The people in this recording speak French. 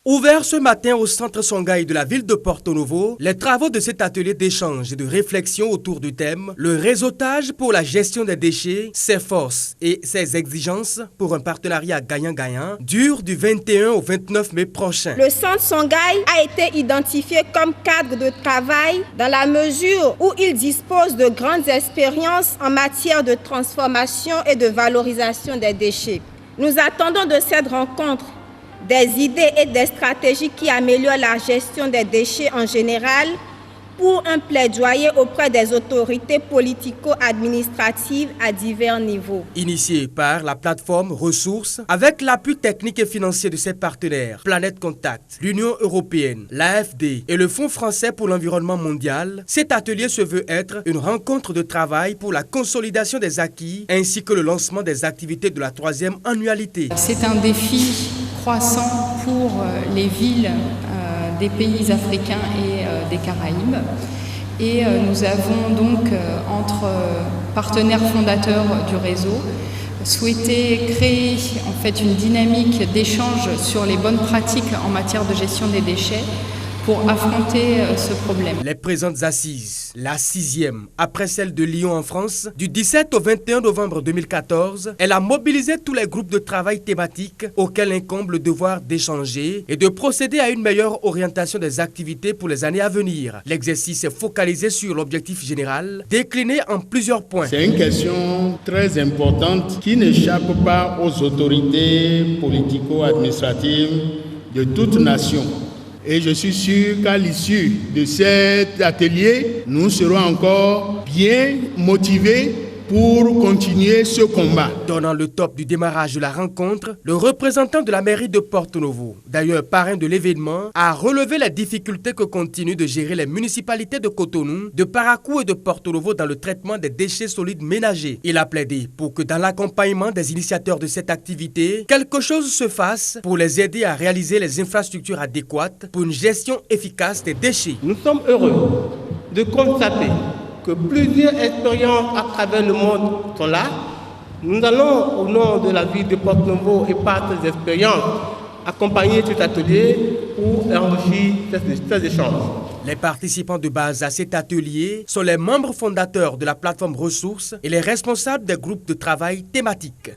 Ouvert ce matin au centre Songhai de la ville de Porto Novo, les travaux de cet atelier d'échange et de réflexion autour du thème « Le réseautage pour la gestion des déchets, ses forces et ses exigences pour un partenariat gagnant-gagnant » durent du 21 au 29 mai prochain. Le centre Songhai a été identifié comme cadre de travail dans la mesure où il dispose de grandes expériences en matière de transformation et de valorisation des déchets. Nous attendons de cette rencontre des idées et des stratégies qui améliorent la gestion des déchets en général pour un plaidoyer auprès des autorités politico-administratives à divers niveaux. Initié par la plateforme Ressources, avec l'appui technique et financier de ses partenaires, Planète Contact, l'Union européenne, l'AFD et le Fonds français pour l'environnement mondial, cet atelier se veut être une rencontre de travail pour la consolidation des acquis ainsi que le lancement des activités de la 3e annualité. C'est un défi croissant pour les villes des pays africains et des Caraïbes. Et nous avons donc, entre partenaires fondateurs du réseau, souhaité créer en fait une dynamique d'échange sur les bonnes pratiques en matière de gestion des déchets pour affronter ce problème. Les présentes assises, la 6e, après celle de Lyon en France, du 17 au 21 novembre 2014, elle a mobilisé tous les groupes de travail thématiques auxquels incombe le devoir d'échanger et de procéder à une meilleure orientation des activités pour les années à venir. L'exercice est focalisé sur l'objectif général, décliné en plusieurs points. C'est une question très importante qui n'échappe pas aux autorités politico-administratives de toute nation. Et je suis sûr qu'à l'issue de cet atelier, nous serons encore bien motivés pour continuer ce combat. Donnant le top du démarrage de la rencontre, le représentant de la mairie de Porto Novo, d'ailleurs parrain de l'événement, a relevé les difficultés que continuent de gérer les municipalités de Cotonou, de Parakou et de Porto Novo dans le traitement des déchets solides ménagers. Il a plaidé pour que dans l'accompagnement des initiateurs de cette activité, quelque chose se fasse pour les aider à réaliser les infrastructures adéquates pour une gestion efficace des déchets. Nous sommes heureux de constater que plusieurs expériences à travers le monde sont là. Nous allons, au nom de la ville de Porto Novo et par ces expériences, accompagner cet atelier pour enrichir ces échanges. Les participants de base à cet atelier sont les membres fondateurs de la plateforme Ressources et les responsables des groupes de travail thématiques.